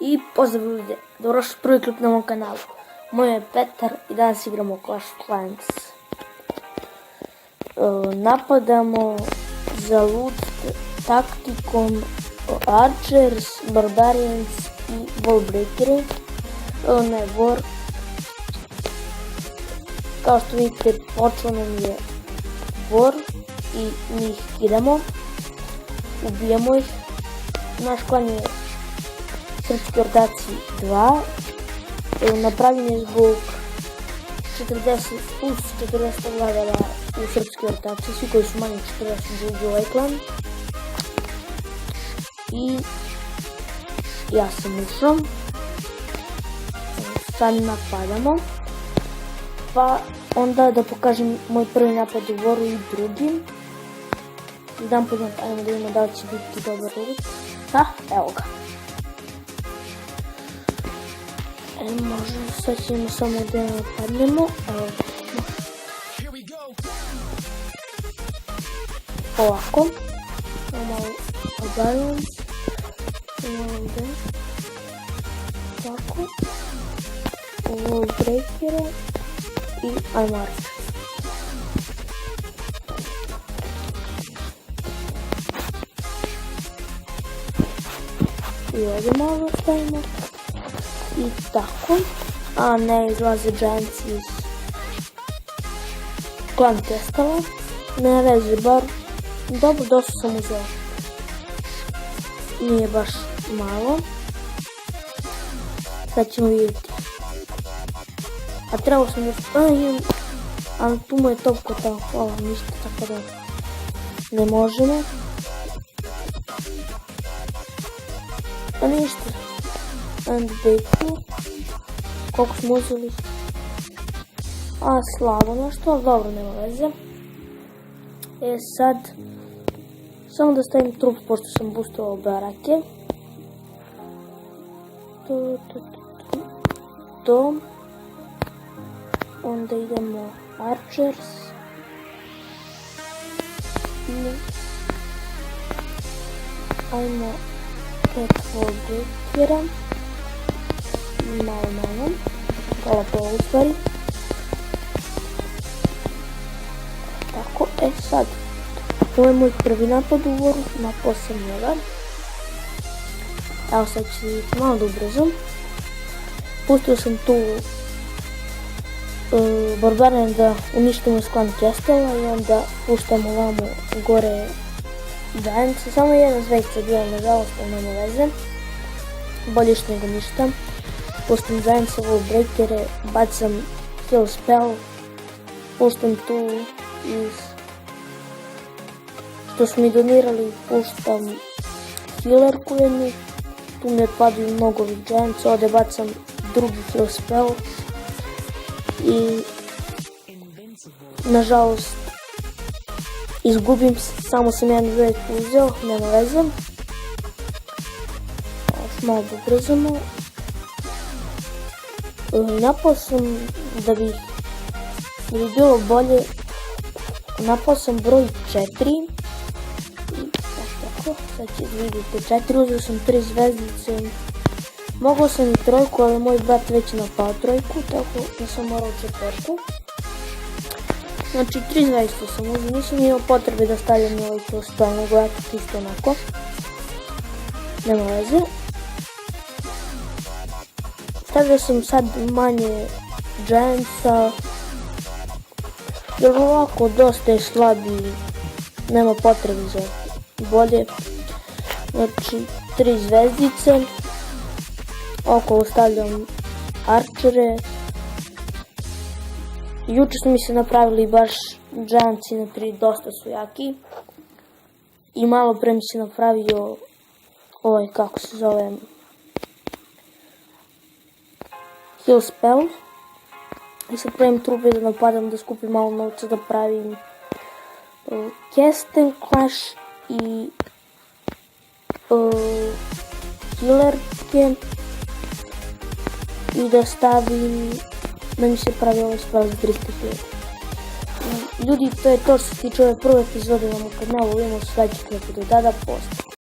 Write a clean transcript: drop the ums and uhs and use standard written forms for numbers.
I pozdrav ljudi, dobrodošli prvi klip na mom kanalu. Moje je Petar i danas igramo Clash of Clans. Napadamo za loot taktikom Archers, Barbarians i Wallbreakeri. Ne, War. Kao što vidite, počeo nam je War i mi ih kidamo. Ubijamo ih. Naš klan je Srpski ortaci 2. Napravljen je zbog 40 levela u Srpski ortaci. Svi koji su manje 40 uđu ovaj klan. I ja sam ušao. Sad napadamo. Pa onda da pokažem moj prvi napad u Waru i drugi. Jedan put napadamo da vidimo da li će biti dobar ulic. Ha, evo ga. Možemo, sad ćemo samo da napadnemo. Evo ga. Ovako. Malo obavljam. Malo da. Tako. Wallbreakere. I Armor. I ovdje malo stavimo. I tako. A ne, izlaze Giants iz klan testala. Ne veze, bar dobro, dosta sam uzeo. Nije baš malo. Sad ćemo vidjeti. A trebao sam još... ali tu mu je topko tamo. Hvala, ništa, tako da ne možemo. Pa ništa. And bacon. Koliko smo uzeli? A slabo nešto, ali dobro, nema veze. Sad samo da stavim trup pošto sam boostovao barake. To. Onda idemo Archers. I ajmo 5 Wallbreakera. Malo. Pola u stvari. Tako, sad. Ovo je moj prvi napad u Waru, napao sam njega. Evo sad ću vidjeti malo da ubrzam. Pustio sam tu Barbarian da uništimo sklan Kestela i onda puštamo ovamo gore Giants. Samo jedan zvezdica bio, nažalost, nema veze. Bolje što nego ništa. Puštam Giantsa, Wallbreakere, bacam Kill Spell. Puštam tu iz što su mi donirali, puštam Healerku jednu. Tu mi otpadaju mnogo ovih Giants, ovdje bacam drugi Kill Spell. I nažalost izgubim, samo sam jedan zvezd uzeo, nema veze. Malo ubrzamo. Napao sam da bi bilo bolje, napao sam broj 4. Tako, sad će vidjeti 4, uzeo sam 3 zvezdice. Mogao sam i trojku, ali moj brat već napao trojku, tako da sam morao 4. Znači 3 zvezdice sam uzeo, nisam imao potrebe da stavljam ovaj kill spell, nego ja to isto onako. Nema veze. Stavio sam sad manje Giantsa, jer ovako dosta je slab i nema potrebe za bolje. Znači 3 zvezdice, okolo stavljam Archere. Juče su mi se napravili baš Giantsi na 3, dosta su jaki. I malo pre mi se napravio ovaj, kako se zove, Kill Spell. I sad pravim trupe da napadam, da skupim malo novca, da pravim Castle Clash i Healerke. I da stavim, da mi se pravi ovaj spell za 300 ljudi, to je to što se tiče ove prve epizode na mom kanalu. Vidimo se sledećeg klipa. Do tada, pozdrav.